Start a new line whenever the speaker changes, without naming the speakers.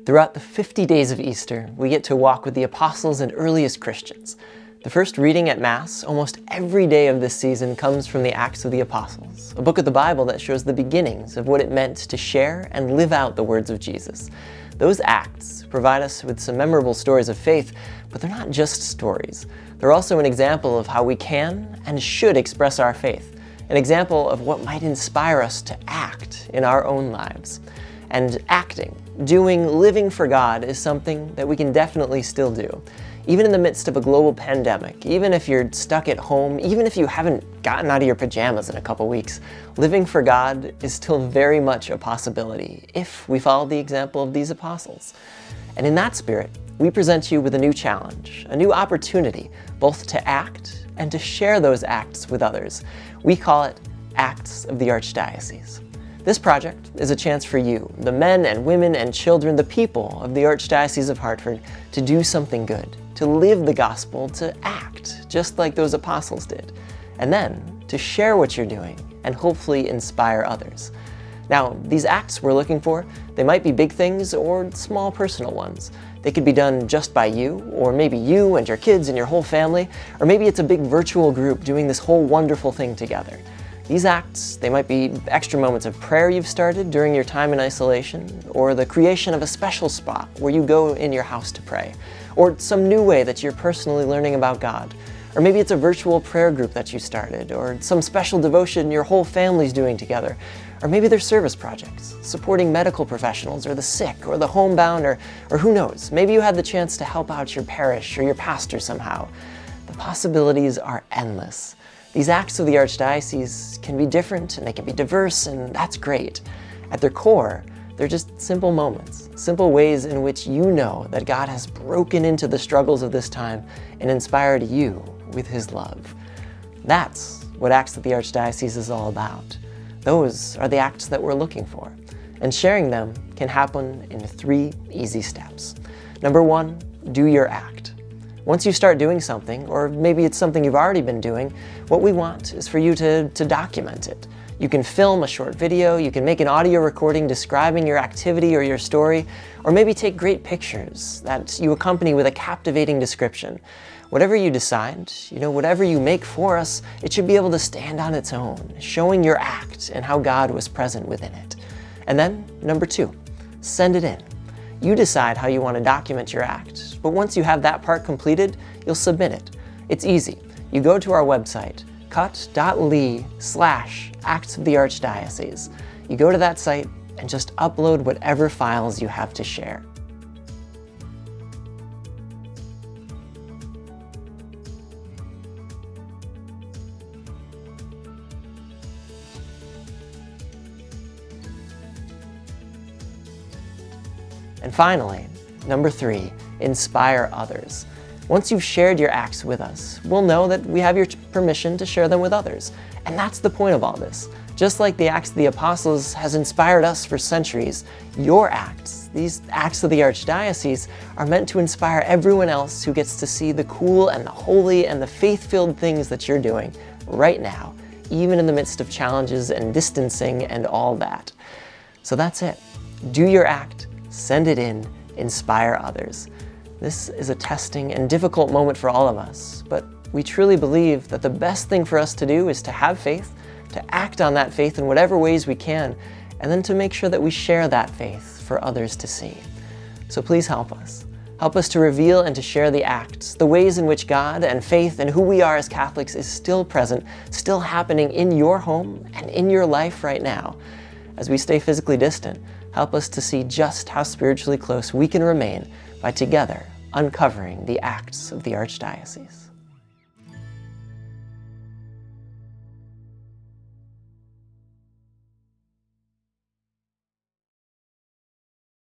Throughout the 50 days of Easter, we get to walk with the apostles and earliest Christians. The first reading at Mass almost every day of this season comes from the Acts of the Apostles, a book of the Bible that shows the beginnings of what it meant to share and live out the words of Jesus. Those Acts provide us with some memorable stories of faith, but they're not just stories. They're also an example of how we can and should express our faith, an example of what might inspire us to act in our own lives. And acting, living for God is something that we can definitely still do. Even in the midst of a global pandemic, even if you're stuck at home, even if you haven't gotten out of your pajamas in a couple weeks, living for God is still very much a possibility if we follow the example of these apostles. And in that spirit, we present you with a new challenge, a new opportunity, both to act and to share those acts with others. We call it Acts of the Archdiocese. This project is a chance for you, the men and women and children, the people of the Archdiocese of Hartford, to do something good, to live the gospel, to act just like those apostles did, and then to share what you're doing and hopefully inspire others. Now, these acts we're looking for, they might be big things or small personal ones. They could be done just by you, or maybe you and your kids and your whole family, or maybe it's a big virtual group doing this whole wonderful thing together. These acts, they might be extra moments of prayer you've started during your time in isolation, or the creation of a special spot where you go in your house to pray, or some new way that you're personally learning about God. Or maybe it's a virtual prayer group that you started, or some special devotion your whole family's doing together. Or maybe they're service projects, supporting medical professionals or the sick or the homebound, or who knows, maybe you had the chance to help out your parish or your pastor somehow. The possibilities are endless. These acts of the Archdiocese can be different and they can be diverse, and that's great. At their core, they're just simple moments, simple ways in which you know that God has broken into the struggles of this time and inspired you with His love. That's what Acts of the Archdiocese is all about. Those are the acts that we're looking for, and sharing them can happen in 3 easy steps. Number 1, do your act. Once you start doing something, or maybe it's something you've already been doing, what we want is for you to document it. You can film a short video, you can make an audio recording describing your activity or your story, or maybe take great pictures that you accompany with a captivating description. Whatever you decide, whatever you make for us, it should be able to stand on its own, showing your act and how God was present within it. And then, number 2, send it in. You decide how you want to document your act, but once you have that part completed, you'll submit it. It's easy. You go to our website, cut.ly/Acts of the Archdiocese. You go to that site and just upload whatever files you have to share. And finally, number 3, inspire others. Once you've shared your acts with us, we'll know that we have your permission to share them with others. And that's the point of all this. Just like the Acts of the Apostles has inspired us for centuries, your acts, these Acts of the Archdiocese, are meant to inspire everyone else who gets to see the cool and the holy and the faith-filled things that you're doing right now, even in the midst of challenges and distancing and all that. So that's it. Do your act, send it in, inspire others. This is a testing and difficult moment for all of us, but we truly believe that the best thing for us to do is to have faith, to act on that faith in whatever ways we can, and then to make sure that we share that faith for others to see. So please help us. Help us to reveal and to share the acts, the ways in which God and faith and who we are as Catholics is still present, still happening in your home and in your life right now. As we stay physically distant, help us to see just how spiritually close we can remain by together uncovering the acts of the Archdiocese.